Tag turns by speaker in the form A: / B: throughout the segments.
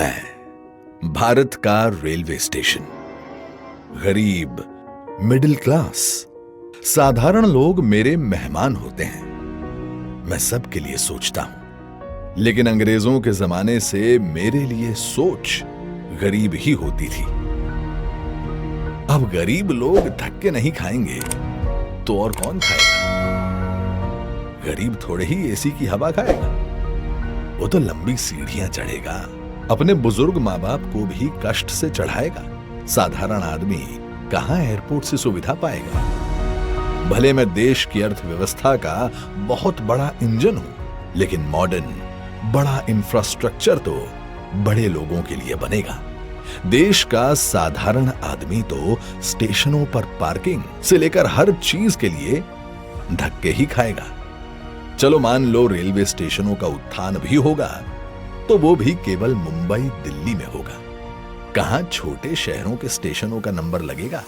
A: मैं भारत का railway station, गरीब, मिडिल क्लास, साधारण लोग मेरे मेहमान होते हैं। मैं सबके लिए सोचता हूं, लेकिन अंग्रेजों के जमाने से मेरे लिए सोच गरीब ही होती थी। अब गरीब लोग धक्के नहीं खाएंगे तो और कौन खाएगा? गरीब थोड़े ही एसी की हवा खाएगा, वो तो लंबी सीढ़ियां चढ़ेगा, अपने बुजुर्ग माँ बाप को भी कष्ट से चढ़ाएगा। साधारण आदमी कहां एयरपोर्ट से सुविधा पाएगा? भले मैं देश की अर्थव्यवस्था का बहुत बड़ा इंजन हूं, लेकिन मॉडर्न बड़ा इंफ्रास्ट्रक्चर तो बड़े लोगों के लिए बनेगा। देश का साधारण आदमी तो स्टेशनों पर पार्किंग से लेकर हर चीज के लिए धक्के ही खाएगा। चलो मान लो रेलवे स्टेशनों का उत्थान भी होगा, तो वो भी केवल मुंबई दिल्ली में होगा। कहां छोटे शहरों के स्टेशनों का नंबर लगेगा?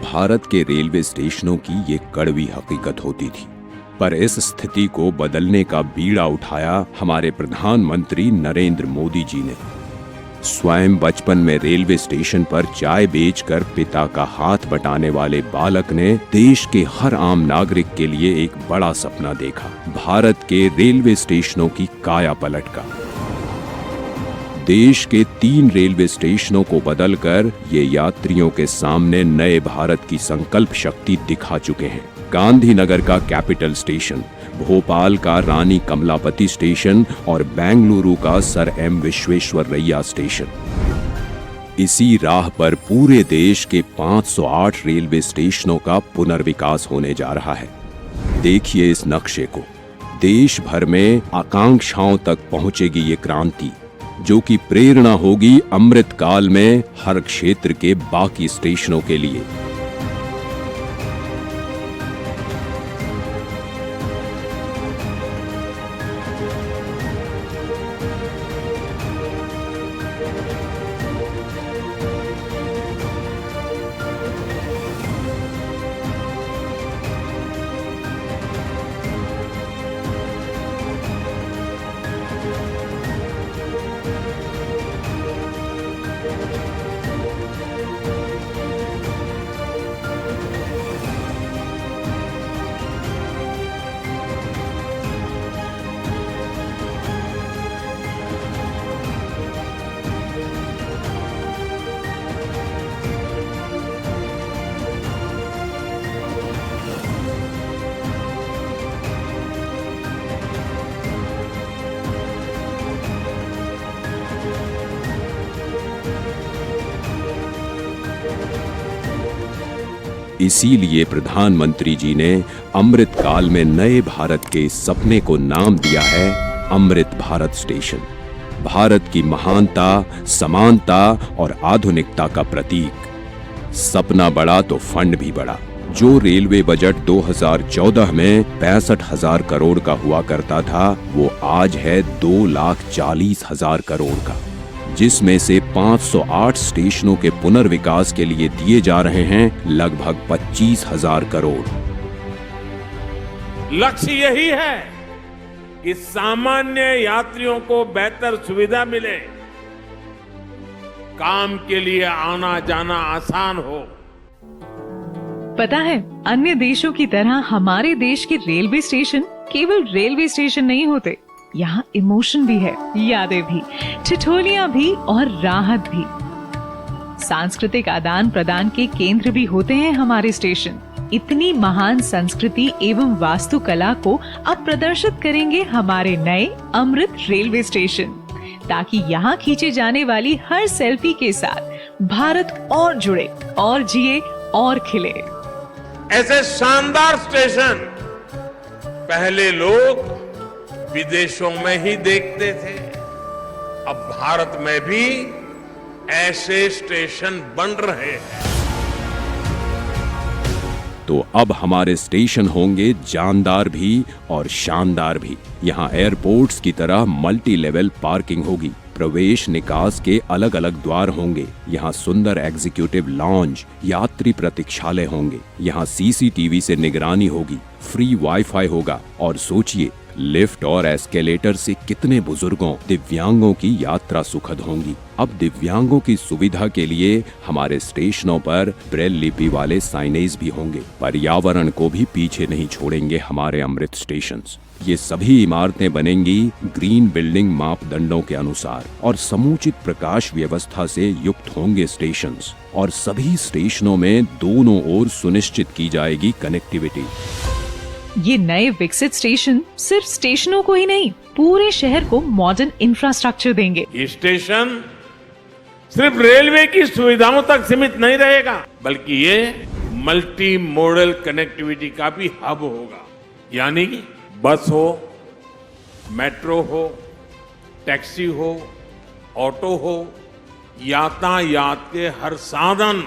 B: भारत के रेलवे स्टेशनों की ये कड़वी हकीकत होती थी, पर इस स्थिति को बदलने का बीड़ा उठाया हमारे प्रधानमंत्री नरेंद्र मोदी जी ने। स्वयं बचपन में रेलवे स्टेशन पर चाय बेचकर पिता का हाथ बटाने वाले बालक ने देश के हर आम नागरिक के लिए एक बड़ा सपना देखा, भारत के रेलवे स्टेशनों की काया पलट का। देश के 3 रेलवे स्टेशनों को बदलकर ये यात्रियों के सामने नए भारत की संकल्प शक्ति दिखा चुके हैं। गांधीनगर का कैपिटल स्टेशन, भोपाल का रानी कमलापति स्टेशन और बेंगलुरु का सर एम विश्वेश्वरैया स्टेशन। इसी राह पर पूरे देश के 508 रेलवे स्टेशनों का पुनर्विकास होने जा रहा है। देखिए इस नक्शे को। देश भर में आकांक्षाओं तक पहुंचेगी ये क्रांति, जो कि प्रेरणा होगी अमृत काल में हर क्षेत्र के बाकी स्टेशनों के लिए। इसीलिए प्रधानमंत्री जी ने अमृत काल में नए भारत के सपने को नाम दिया है अमृत भारत स्टेशन। भारत की महानता, समानता और आधुनिकता का प्रतीक। सपना बड़ा तो फंड भी बड़ा। जो रेलवे बजट 2014 में 65,000 करोड़ का हुआ करता था, वो आज है 2,40,000 करोड़ का, जिसमें से 508 स्टेशनों के पुनर्विकास के लिए दिए जा रहे हैं लगभग 25,000 करोड़।
C: लक्ष्य यही है कि सामान्य यात्रियों को बेहतर सुविधा मिले, काम के लिए आना जाना आसान हो।
D: पता है, अन्य देशों की तरह हमारे देश के रेलवे स्टेशन केवल रेलवे स्टेशन नहीं होते। यहाँ इमोशन भी है, यादें भी, ठिठोलियां भी और राहत भी। सांस्कृतिक आदान प्रदान के केंद्र भी होते हैं हमारे स्टेशन। इतनी महान संस्कृति एवं वास्तुकला को अब प्रदर्शित करेंगे हमारे नए अमृत रेलवे स्टेशन, ताकि यहाँ खींचे जाने वाली हर सेल्फी के साथ भारत और जुड़े और जिए और खिले।
C: ऐसे शानदार स्टेशन पहले लोग विदेशों में ही देखते थे। अब भारत में भी ऐसे स्टेशन बन रहे हैं।
B: तो अब हमारे स्टेशन होंगे जानदार भी और शानदार भी। यहाँ एयरपोर्ट्स की तरह मल्टी लेवल पार्किंग होगी। प्रवेश निकास के अलग अलग द्वार होंगे। यहाँ सुंदर एग्जीक्यूटिव लॉन्ज, यात्री प्रतीक्षालय होंगे। यहाँ सीसीटीवी से निगरानी होगी, फ्री वाईफाई होगा और सोचिए, लिफ्ट और एस्केलेटर से कितने बुजुर्गों, दिव्यांगों की यात्रा सुखद होंगी। अब दिव्यांगों की सुविधा के लिए हमारे स्टेशनों पर ब्रेल लिपि वाले साइनेज भी होंगे। पर्यावरण को भी पीछे नहीं छोड़ेंगे हमारे अमृत स्टेशंस। ये सभी इमारतें बनेंगी ग्रीन बिल्डिंग मापदंडों के अनुसार और समुचित प्रकाश व्यवस्था से युक्त होंगे स्टेशंस। और सभी स्टेशनों में दोनों ओर सुनिश्चित की जाएगी कनेक्टिविटी।
D: ये नए विकसित स्टेशन सिर्फ स्टेशनों को ही नहीं, पूरे शहर को मॉडर्न इंफ्रास्ट्रक्चर देंगे।
C: ये स्टेशन सिर्फ रेलवे की सुविधाओं तक सीमित नहीं रहेगा, बल्कि ये मल्टी मॉडल कनेक्टिविटी का भी हब होगा। यानी बस हो, मेट्रो हो, टैक्सी हो, ऑटो हो, यातायात के हर साधन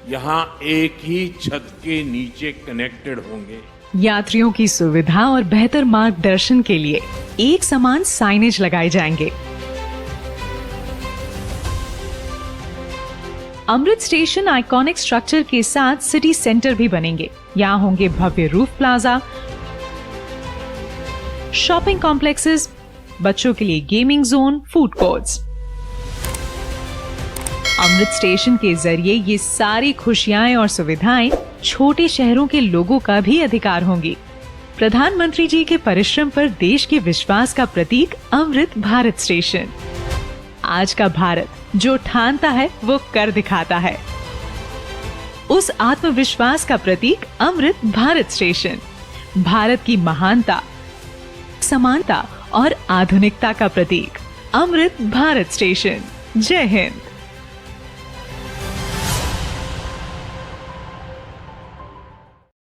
C: यहाँ एक ही छत के नीचे कनेक्टेड होंगे।
D: यात्रियों की सुविधा और बेहतर मार्गदर्शन के लिए एक समान साइनेज लगाए जाएंगे। अमृत स्टेशन आइकॉनिक स्ट्रक्चर के साथ सिटी सेंटर भी बनेंगे। यहाँ होंगे भव्य रूफ प्लाजा, शॉपिंग कॉम्प्लेक्सेस, बच्चों के लिए गेमिंग जोन, फूड कोर्ट्स। अमृत स्टेशन के जरिए ये सारी खुशियां और सुविधाएं छोटे शहरों के लोगों का भी अधिकार होंगी। प्रधानमंत्री जी के परिश्रम पर देश के विश्वास का प्रतीक अमृत भारत स्टेशन। आज का भारत जो ठानता है वो कर दिखाता है। उस आत्मविश्वास का प्रतीक अमृत भारत स्टेशन। भारत की महानता, समानता और आधुनिकता का प्रतीक अमृत भारत स्टेशन। जय हिंद।